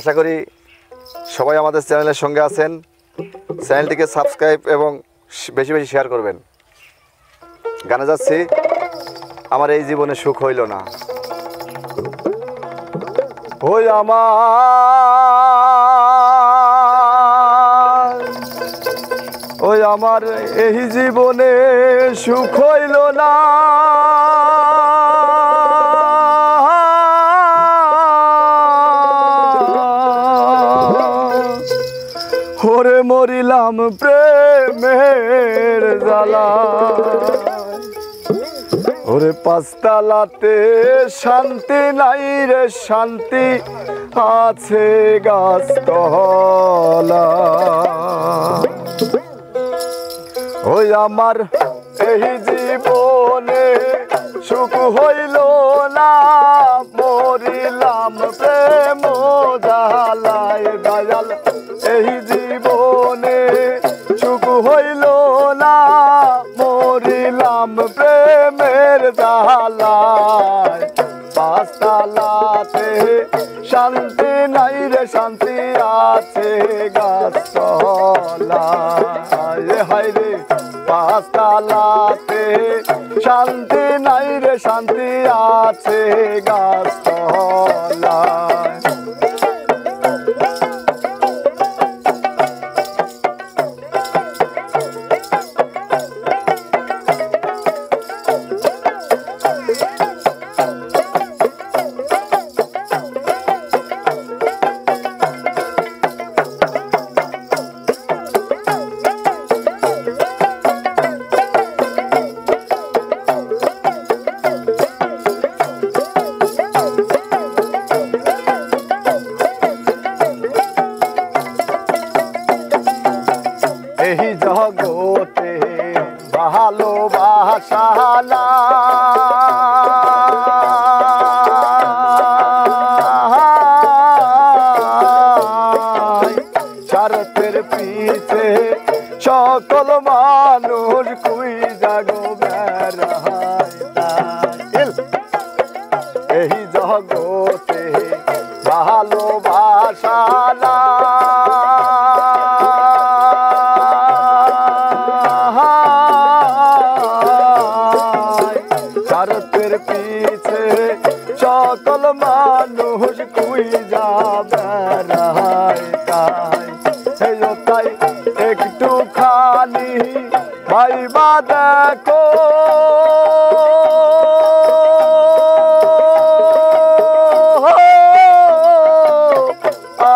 আশা করি সবাই আমাদের চ্যানেলের সঙ্গে আছেন। চ্যানেলটিকে সাবস্ক্রাইব এবং বেশি বেশি শেয়ার করবেন। গানে যাচ্ছি, আমার এই জীবনে সুখ হইল না। ওই আমার এই জীবনে সুখ হইল না। ওরে মরিলাম প্রেমের জ্বালা। ওরে পাঁচতলাতে শান্তি নাই রে, শান্তি আছে গাছতলা। ওই আমার এই জীবনে সুখ হইল না, মরিলাম প্রেম জ্বালায়। দয়াল এই জীবনে সুখ হইল না, মরিলাম প্রেমের জ্বালায়। পাঁচতলাতে শান্তি নাই রে, শান্তি আছে গাছতলায়। হায় রে পাঁচতলাতে শান্তি নাই রে, শান্তি আছে গাছতলায়। এই জগতে ভালোবাসা নাই, স্বার্থের পিছে সকল মানুষ কুই জাগো বেড়ায়। এই জগতে ভালোবাসা স্বার্থের পিছে সকল মানুষ কুই যাবে রায়। তাই একটু খানি ভাইবা দেখো,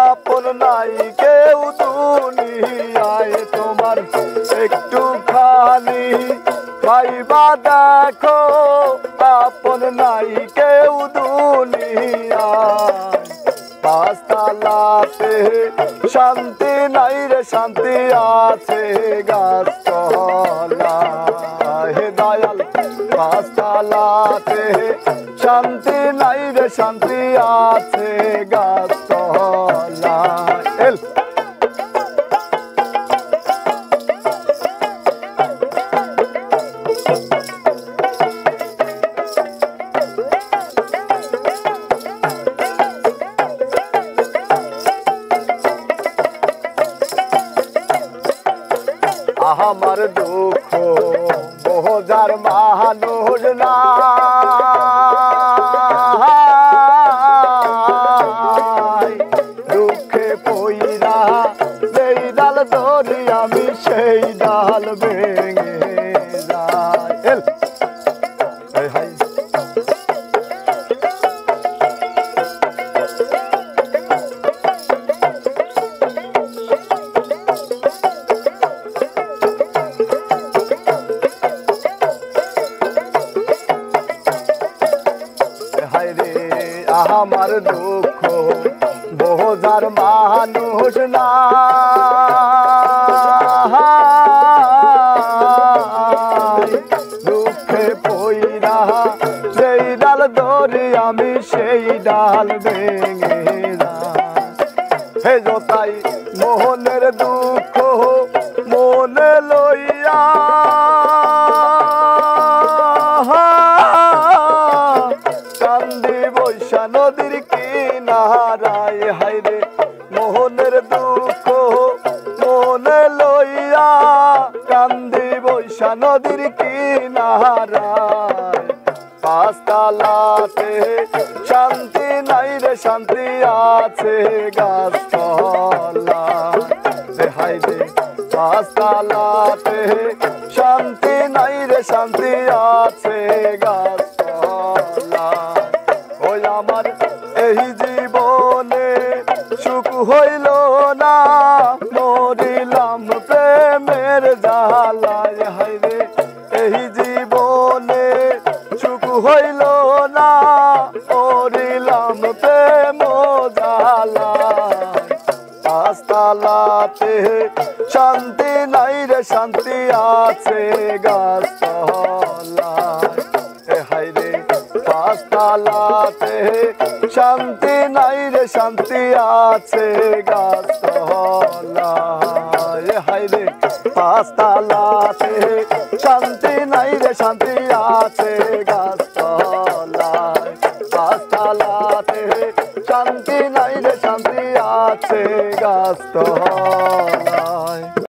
আপন নাই কেউ দুনিয়ায় তোমার। একটু খানি ভাইবা দেখো, আপন নাই কেউ দুনিয়ায়। পাঁচতলাতে শান্তি নাই রে, শান্তি আছে গাছতলায়। হে দয়াল পাঁচতলাতে শান্তি নাই রে, শান্তি আছে গাছতলায়। আমার দুঃখ বোঝার মানুষ নাই, দুঃখে পইরা সেই ডাল ধরি আমি, সেই ডাল ভেঙে যায়। আমার দুঃখ বোঝার মানুষ নাই, দুঃখে পইরা সেই ডাল ধরি আমি, সেই ডাল ভেঙে যায়। হে তাই মোহনের দুঃখ মনে লইয়া, কান্দি বৈশা নদীর কিনারায়। হায় রে রে লইয়া কান্দি বৈশা নদীর কিনারায় পাঁচতলাতে শান্তি নাই রে শান্তি আছে গাছতলায় হাই রে পাঁচতলাতে শান্তি নাই রে শান্তি আছে গাছতলায় ওই আমার এই জীবনে সুখ হইল না মরিলাম প্রেমের জ্বালায় হাই রে এই জীবনে সুখ হইল না মরিলাম প্রেম জ্বালায় পাঁচতলাতে শান্তি নাই রে শান্তি আছে গাছতলায় হাই রে পাঁচতলাতে শান্তি নাই রে শান্তি আছে গাছতলায় হাই রে পাঁচতলাতে শান্তি নাই রে শান্তি আছে গাছতলায় পাঁচতলাতে শান্তি নাই রে শান্তি আছে গাছতলায়।